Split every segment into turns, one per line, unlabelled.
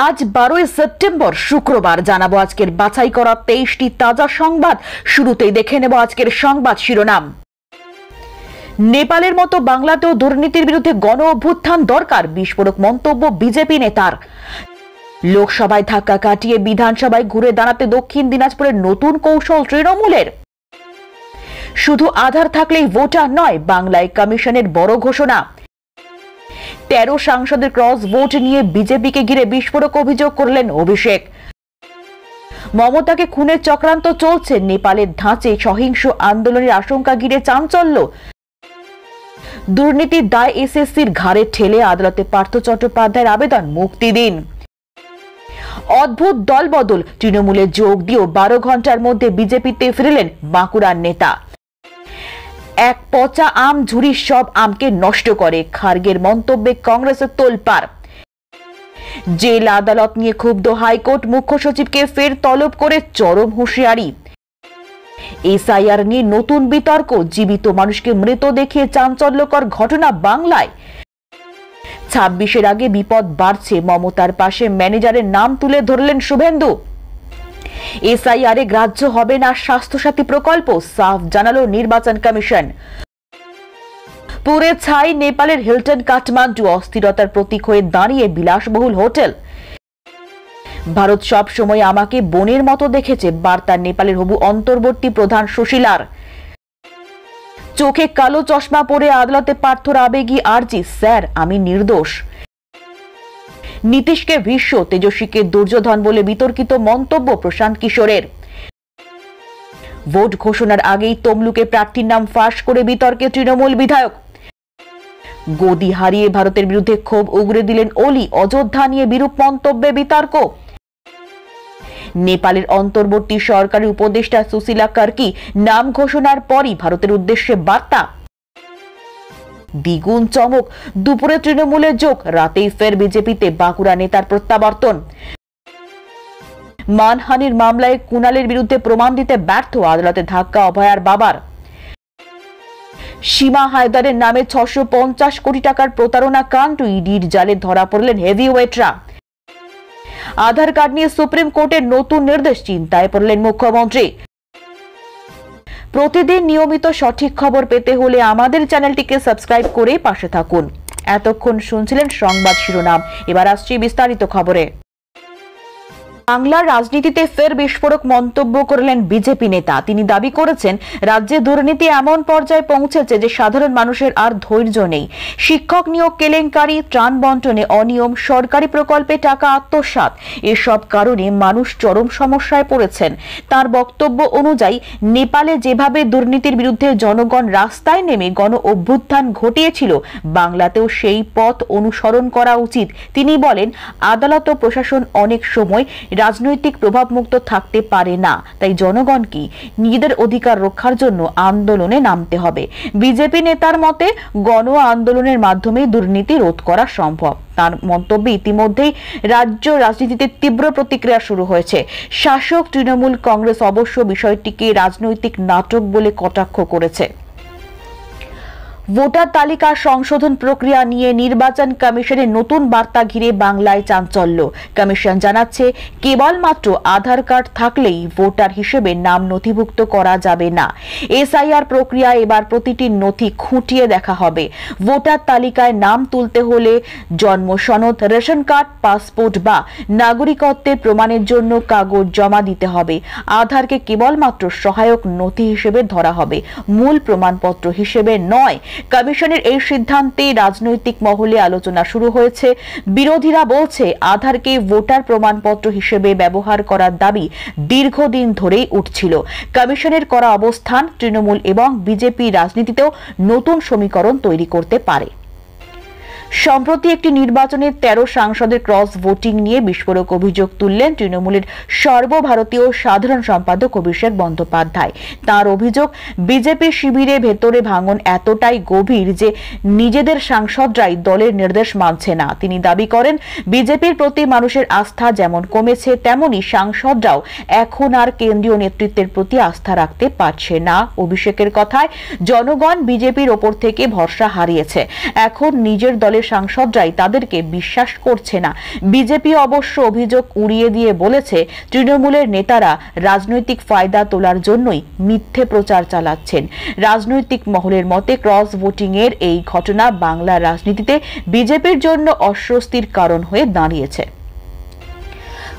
আজ 12 সেপ্টেম্বর শুক্রবার জানাবো আজকের বাছাই করা 23টি তাজা সংবাদ। শুরুতেই দেখে নেব আজকের সংবাদ শিরোনাম। নেপালের মতো বাংলাতেও দুর্নীতির বিরুদ্ধে গণ অভ্যুত্থান দরকার, বিস্ফোরক মন্তব্য বিজেপি নেতার। লোকসভায় ধাক্কা কাটিয়ে বিধানসভায় ঘুরে দাঁড়াতে দক্ষিণ দিনাজপুরের নতুন কৌশল তৃণমূলের। শুধু আধার থাকলেই ভোটার নয়, বাংলায় কমিশনের বড় ঘোষণা। 13 সাংসদের ক্রস ভোট নিয়ে বিজেপিকে ঘিরে বিস্ফোরক অভিযোগ করলেন অভিষেক। মমতাকে খুনের চক্রান্ত চলছে, নেপালের ধাঁচে সহিংস আন্দোলনের আশঙ্কা ঘিরে চাঞ্চল্য। দুর্নীতির দায় এসএসসির ঘাড়ে ঠেলে আদালতে পার্থ চট্টোপাধ্যায়ের আবেদন মুক্তি দিন। অদ্ভুত দলবদল, তৃণমূলে যোগ দিয়েও 12 ঘন্টার মধ্যে বিজেপিতে ফিরলেন বাঁকুড়ার নেতা। এক পচা আম ঝুড়ি সব আমকে নষ্ট করে, খার্গের মন্তব্যে কংগ্রেসের তোলপাড়। জেল আদালত নিয়ে ক্ষুব্ধ হাইকোর্ট, মুখ্য সচিবকে ফের তলব করে চরম হুঁশিয়ারি। এসআইআর নিয়ে নতুন বিতর্ক, জীবিত মানুষকে মৃত দেখিয়ে চাঞ্চল্যকর ঘটনা বাংলায়। 26-এর আগে বিপদ বাড়ছে, মমতার পাশে ম্যানেজারের নাম তুলে ধরলেন শুভেন্দু। এসআইআরে গ্রাহ্য হবে না স্বাস্থ্যসাথী প্রকল্প, সাফ জানালো নির্বাচন কমিশন। পুরে ছাই নেপালের হিলটন কাঠমান্ডু, অস্থিরতার প্রতীক হয়ে দাঁড়িয়ে বিলাসবহুল হোটেল। ভারত সব সময় আমাকে বোনের মতো দেখেছে, বার্তা নেপালের হবু অন্তর্বর্তী প্রধান সুশীলার। চোখে কালো চশমা পরে আদালতে পার্থর আবেগী আর্জি, স্যার আমি নির্দোষ। নীতিশকে ভীষ্ম, তেজস্বীকে দুর্যোধন বলে বিতর্কিত মন্তব্য প্রশান্ত কিশোরের। ভোট ঘোষণার আগেই তমলুকে প্রার্থীর নাম ফাঁস করে বিতর্কে তৃণমূল বিধায়ক। গদি হারিয়ে ভারতের বিরুদ্ধে ক্ষোভ উগরে দিলেন ওলি, অযোধ্যা নিয়ে বিরূপ মন্তব্যে বিতর্ক। নেপালের অন্তর্বর্তী সরকারি উপদেষ্টা সুশীলা কার্কি নাম ঘোষণার পরই ভারতের উদ্দেশ্যে বার্তা। দ্বিগুণ চমক, দুপুরে তৃণমূলের যোগ, রাতেই ফের বিজেপিতে বাঁকুড়া নেতার প্রত্যাবর্তন। মানহানির মামলায় কুণালের বিরুদ্ধে প্রমাণ দিতে ব্যর্থ, আদালতে ধাক্কা অভয়ার বাবার। সীমা হায়দারের নামে 650 কোটি টাকার প্রতারণা কাণ্ড, ইডির জালে ধরা পড়লেন হেভিওয়েটরা। আধার কার্ড নিয়ে সুপ্রিম কোর্টের নতুন নির্দেশ, চিন্তায় পড়লেন মুখ্যমন্ত্রী। প্রতিদিন নিয়মিত সঠিক খবর পেতে হলে আমাদের চ্যানেলটিকে সাবস্ক্রাইব করে পাশে থাকুন। এতক্ষণ শুনছিলেন সংবাদ শিরোনাম, এবার আসছি বিস্তারিত খবরে। বাংলার রাজনীতিতে ফের বিস্ফোরক মন্তব্য করলেন বিজেপি নেতা। তিনি দাবি করেছেন, রাজ্যে দুর্নীতি এমন পর্যায়ে পৌঁছেছে যে সাধারণ মানুষের আর ধৈর্য নেই। শিক্ষক নিয়োগ কেলেঙ্কারি, ত্রাণ বন্টনে অনিয়ম, সরকারি প্রকল্পে টাকা আত্মসাৎ, এসব কারণে মানুষ চরম সমস্যায় পড়েছেন। তার বক্তব্য অনুযায়ী নেপালে যেভাবে দুর্নীতির বিরুদ্ধে জনগণ রাস্তায় নেমে গণ অভ্যুত্থান ঘটিয়েছিল, বাংলাতেও সেই পথ অনুসরণ করা উচিত। তিনি বলেন, আদালত ও প্রশাসন অনেক সময় রাজনৈতিক প্রভাবমুক্ত থাকতে পারে না, তাই জনগণকে নিজেদের অধিকার রক্ষার জন্য আন্দোলনে নামতে হবে। বিজেপি নেতার মতে গণ আন্দোলনের মাধ্যমে দুর্নীতি রোধ করা সম্ভব। তার মন্তব্যে ইতিমধ্যেই রাজ্য রাজনীতিতে তীব্র প্রতিক্রিয়া শুরু হয়েছে। শাসক তৃণমূল কংগ্রেস অবশ্য বিষয়টিকে রাজনৈতিক নাটক বলে কটাক্ষ করেছে। ভোটার তালিকা সংশোধন প্রক্রিয়া নিয়ে নির্বাচন কমিশনের নতুন বার্তা ঘিরে বাংলায় চাঞ্চল্য। কমিশন জানাচ্ছে, কেবলমাত্র আধার কার্ড থাকলেই ভোটার হিসেবে নাম নথিভুক্ত করা যাবে না। এসআইআর প্রক্রিয়া এবার প্রতিটি নথি খুঁটিয়ে দেখা হবে। ভোটার তালিকায় নাম তুলতে হলে জন্ম সনদ, রেশন কার্ড, পাসপোর্ট বা নাগরিকত্বের প্রমাণের জন্য কাগজ জমা দিতে হবে। আধারকে কেবলমাত্র সহায়ক নথি হিসেবে ধরা হবে, মূল প্রমাণপত্র হিসেবে নয়। কমিশনের এই সিদ্ধান্তে রাজনৈতিক মহলে আলোচনা শুরু হয়েছে। বিরোধীরা বলছে, আধারকে ভোটার প্রমাণপত্র হিসেবে ব্যবহার করার দাবি দীর্ঘদিন ধরেই উঠছিল। কমিশনের করা অবস্থান তৃণমূল এবং বিজেপি রাজনীতিতেও নতুন সমীকরণ তৈরি করতে পারে। সম্প্রতি একটি নির্বাচনের 13 সাংসদের ক্রস ভোটিং নিয়ে বিস্ফোরক অভিযোগ তুললেন তৃণমূলের সর্বভারতীয় সাধারণ সম্পাদক অভিষেক বন্দ্যোপাধ্যায়। তার অভিযোগ, বিজেপি শিবিরে ভেতরে ভাঙন এতটাই গভীর যে নিজেদের সাংসদরাই দলের নির্দেশ মানছে না। তিনি দাবি করেন, বিজেপির প্রতি মানুষের আস্থা যেমন কমেছে, তেমনি সাংসদরাও এখন আর কেন্দ্রীয় নেতৃত্বের প্রতি আস্থা রাখতে পারছে না। অভিষেকের কথায়, জনগণ বিজেপির ওপর থেকে ভরসা হারিয়েছে, এখন নিজের দলের দলের সাংসদরাই তাদেরকে বিশ্বাস করছে না। বিজেপি অবশ্য অভিযোগ উড়িয়ে দিয়ে বলেছে, তৃণমূলের নেতারা রাজনৈতিক ফায়দা তোলার জন্যই মিথ্যে প্রচার চালাচ্ছেন। রাজনৈতিক মহলের মতে ক্রস ভোটিং এর এই ঘটনা বাংলার রাজনীতিতে বিজেপির জন্য অস্বস্তির কারণ হয়ে দাঁড়িয়েছে।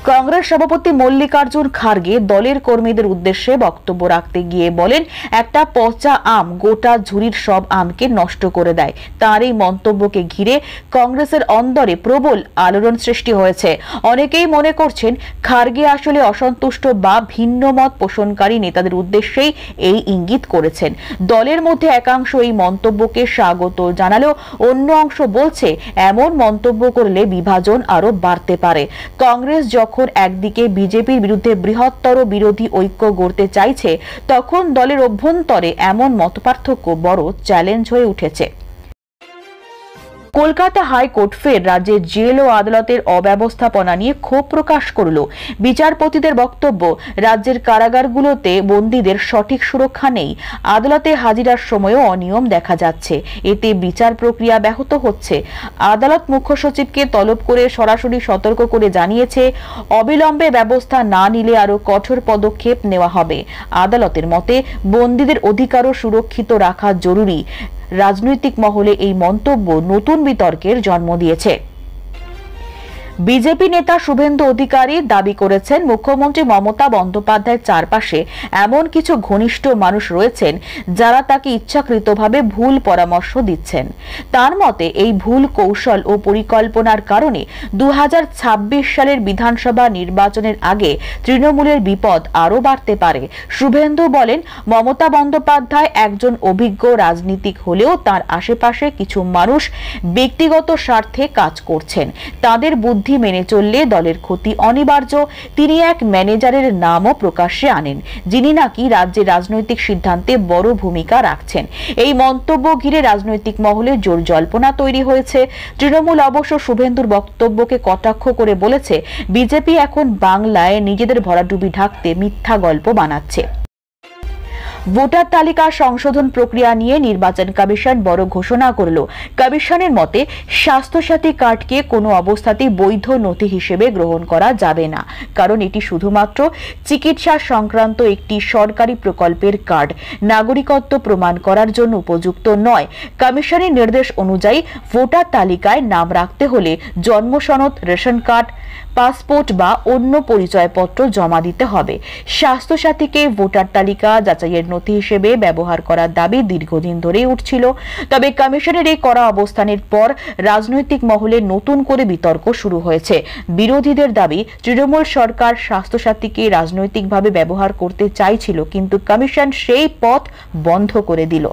কংগ্রেস সভাপতি মল্লিকার্জুন খার্গে দলের কর্মীদের উদ্দেশ্যে বক্তব্য রাখতে গিয়ে বলেন, একটা পচা আম গোটা ঝুড়ির সব আমকে নষ্ট করে দেয়। তার এই মন্তব্যকে ঘিরে কংগ্রেসের অন্দরে প্রবল আলোড়ন সৃষ্টি হয়েছে। অনেকেই মনে করছেন খার্গে আসলে অসন্তুষ্ট বা ভিন্ন মত পোষণকারী নেতাদের উদ্দেশ্যেই এই ইঙ্গিত করেছেন। দলের মধ্যে একাংশ এই মন্তব্যকে স্বাগত জানালেও অন্য অংশ বলছে এমন মন্তব্য করলে বিভাজন আরো বাড়তে পারে। কংগ্রেস যখন একদিকে বিজেপির বিরুদ্ধে বৃহত্তর বিরোধী ঐক্য গড়তে চাইছে, তখন দলের অভ্যন্তরে এমন মতপার্থক্য বড় চ্যালেঞ্জ হয়ে উঠেছে। কলকাতা হাইকোর্ট ফের রাজ্যের জেল ও আদালতের অব্যবস্থাপনা নিয়ে ক্ষোভ প্রকাশ করল। বিচারপতিদের বক্তব্য, রাজ্যের কারাগারগুলোতে বন্দীদের সঠিক সুরক্ষা নেই। আদালতে হাজিরার সময়ও অনিয়ম দেখা যাচ্ছে। এতে বিচার প্রক্রিয়া ব্যাহত হচ্ছে। আদালত মুখ্য সচিবকে তলব করে সরাসরি সতর্ক করে জানিয়েছে, অবিলম্বে ব্যবস্থা না নিলে আরও কঠোর পদক্ষেপ নেওয়া হবে। আদালতের মতে বন্দীদের অধিকারও সুরক্ষিত রাখা জরুরি। রাজনৈতিক মহলে এই মন্তব্য নতুন বিতর্কের জন্ম দিয়েছে। বিজেপি নেতা শুভেন্দু অধিকারী দাবি করেছেন, মুখ্যমন্ত্রী মমতা বন্দ্যোপাধ্যায়ের চারপাশে এমন কিছু ঘনিষ্ঠ মানুষ রয়েছেন যারা তাকে ইচ্ছাকৃতভাবে ভুল পরামর্শ দিচ্ছেন। তার মতে এই ভুল কৌশল ও পরিকল্পনার কারণে 2026 সালের বিধানসভা নির্বাচনের আগে তৃণমূলের বিপদ আরও বাড়তে পারে। শুভেন্দু বলেন, মমতা বন্দ্যোপাধ্যায় একজন অভিজ্ঞ রাজনীতিক হলেও তার আশেপাশে কিছু মানুষ ব্যক্তিগত স্বার্থে কাজ করছেন। তাদের বুদ্ধি মেনে চললে দলের ক্ষতি অনিবার্য। তিনি এক ম্যানেজারের নামও প্রকাশ্যে আনেন, যিনি নাকি রাজ্যের রাজনৈতিক সিদ্ধান্তে বড় ভূমিকা রাখছেন। এই মন্তব্য ঘিরে রাজনৈতিক মহলে জোর জল্পনা তৈরি হয়েছে। তৃণমূল অবশ্য শুভেন্দুর বক্তব্যকে কটাক্ষ করে বলেছে, বিজেপি এখন বাংলায় নিজেদের ভরাডুবি ঢাকতে মিথ্যা গল্প বানাচ্ছে। ভোটার তালিকা সংশোধন প্রক্রিয়া নিয়ে নির্বাচন কমিশন বড় ঘোষণা করল। কমিশনের মতে স্বাস্থ্যসাথী কার্ডকে কোনো অবস্থাতেই বৈধ নথি হিসেবে গ্রহণ করা যাবে না, কারণ এটি শুধুমাত্র চিকিৎসা সংক্রান্ত একটি সরকারি প্রকল্পের কার্ড। নাগরিকত্ব প্রমাণ করার জন্য উপযুক্ত নয়। কমিশনের নির্দেশ অনুযায়ী ভোটার তালিকায় নাম রাখতে হলে জন্ম সনদ, রেশন কার্ড, পাসপোর্ট বা অন্য পরিচয়পত্র জমা দিতে হবে। স্বাস্থ্যসাথীকে ভোটার তালিকা যাচাইয়ের নথি হিসেবে ব্যবহার করার দাবি দীর্ঘদিন ধরেই উঠছিল। তবে কমিশনের এই কড়া অবস্থানের পর রাজনৈতিক মহলে নতুন করে বিতর্ক শুরু হয়েছে। বিরোধীদের দাবি, তৃণমূল সরকার স্বাস্থ্যসাথীকে রাজনৈতিকভাবে ব্যবহার করতে চাইছিল, কিন্তু কমিশন সেই পথ বন্ধ করে দিল।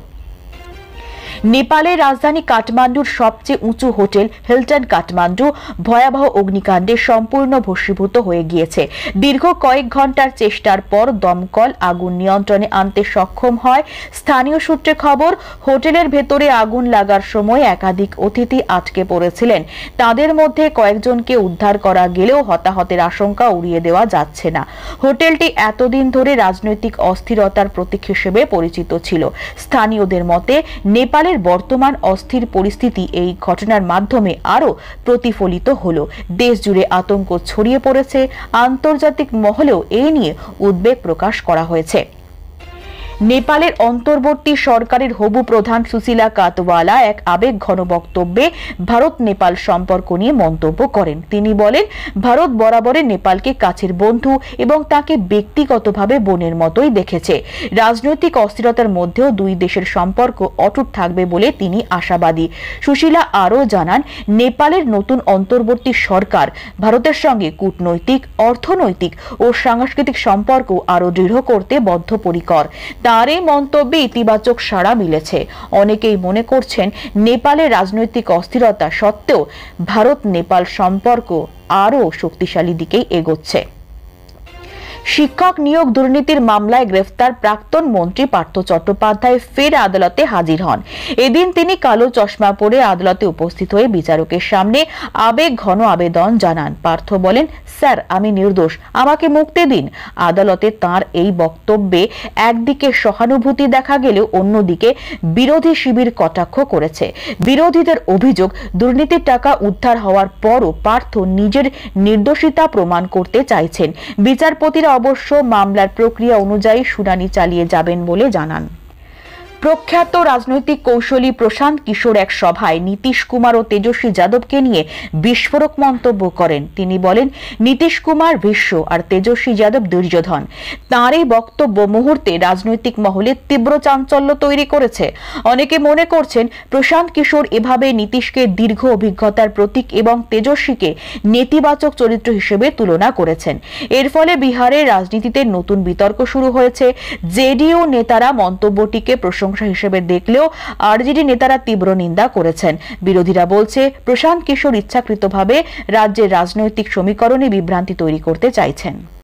নেপালের রাজধানী কাঠমান্ডুর সবচেয়ে উঁচু হোটেল হিলটন কাঠমান্ডু ভয়াবহ অগ্নিকাণ্ডে সম্পূর্ণ ভস্মীভূত হয়ে গিয়েছে। দীর্ঘ কয়েক ঘন্টার চেষ্টার পর দমকল আগুন নিয়ন্ত্রণে আনতে সক্ষম হয়। স্থানীয় সূত্রে খবর, হোটেলের ভেতরে আগুন লাগার সময় একাধিক অতিথি আটকে পড়েছিলেন। তাদের মধ্যে কয়েকজনকে উদ্ধার করা গেলেও হতাহতের আশঙ্কা উড়িয়ে দেওয়া যাচ্ছে না। হোটেলটি এতদিন ধরে রাজনৈতিক অস্থিরতার প্রতীক হিসেবে পরিচিত ছিল। স্থানীয়দের মতে নেপালের বর্তমান অস্থির পরিস্থিতি এই ঘটনার মাধ্যমে আরো প্রতিফলিত হলো। দেশ জুড়ে আতঙ্ক ছড়িয়ে পড়েছে। আন্তর্জাতিক মহলেও এই নিয়ে উদ্বেগ প্রকাশ করা হয়েছে। নেপালের অন্তর্বর্তী সরকারের হবু প্রধান সুশীলা কাতওয়ালা এক আবেগঘন বক্তব্যে ভারত নেপাল সম্পর্ক নিয়ে মন্তব্য করেন। তিনি বলেন, ভারত বরাবরই নেপালকে কাছের বন্ধু এবং তাকে ব্যক্তিগতভাবে বোনের মতোই দেখেছে। রাজনৈতিক অস্থিরতার মধ্যেও দুই দেশের সম্পর্ক অটুট থাকবে বলে তিনি আশাবাদী। সুশীলা আরও জানান, নেপালের নতুন অন্তর্বর্তী সরকার ভারতের সঙ্গে কূটনৈতিক, অর্থনৈতিক ও সাংস্কৃতিক সম্পর্ক আরও দৃঢ় করতে বদ্ধপরিকর। তার এই মন্তব্যে ইতিবাচক সাড়া মিলেছে। অনেকেই মনে করছেন, নেপালের রাজনৈতিক অস্থিরতা সত্ত্বেও ভারত নেপাল সম্পর্ক আরও শক্তিশালী দিকেই এগোচ্ছে। শিক্ষক নিয়োগ দুর্নীতির মামলায় গ্রেফতার প্রাক্তন মন্ত্রী পার্থ চট্টোপাধ্যায় ফের আদালতে হাজির হন। এদিন তিনি কালো চশমা পরে আদালতে উপস্থিত হয়ে বিচারকের সামনে আবেগ ঘন আবেদন জানান। পার্থ বলেন, স্যার, আমি নির্দোষ, আমাকে মুক্তি দিন। আদালতে তাঁর এই বক্তব্যে একদিকে সহানুভূতি দেখা গেলেও অন্যদিকে বিরোধী শিবির কটাক্ষ করেছে। বিরোধীদের অভিযোগ, দুর্নীতির টাকা উদ্ধার হওয়ার পরও পার্থ নিজের নির্দোষিতা প্রমাণ করতে চাইছেন। বিচারপতিরা অবশ্য মামলার প্রক্রিয়া অনুযায়ী শুনানি চালিয়ে যাবেন বলে জানান। প্রখ্যাত রাজনৈতিক কৌশলী প্রশান্ত কিশোর এক সভায় নীতিশ কুমার ও তেজস্বী যাদবকে নিয়ে বিস্ফোরক মন্তব্য করেন। তিনি বলেন, নীতিশ কুমার ভীষ্ম আর তেজস্বী যাদব দুর্যোধন। তাঁর এই বক্তব্য মুহূর্তে রাজনৈতিক মহলে তীব্র চাঞ্চল্য তৈরি করেছে। অনেকে মনে করছেন প্রশান্ত কিশোর এভাবে নীতিশকে দীর্ঘ অভিজ্ঞতার প্রতীক এবং তেজস্বীকে নেতিবাচক চরিত্র হিসেবে তুলনা করেছেন। এর ফলে বিহারের রাজনীতিতে নতুন বিতর্ক শুরু হয়েছে। জেডিইউ নেতারা মন্তব্যটিকে প্রশংসা হিসেবে দেখলেও আরজেডি নেতারা তীব্র নিন্দা করেছেন। বিরোধীরা বলছে, প্রশান্ত কিশোর ইচ্ছাকৃতভাবে রাজ্যের রাজনৈতিক সমীকরণে বিভ্রান্তি তৈরি করতে চাইছেন।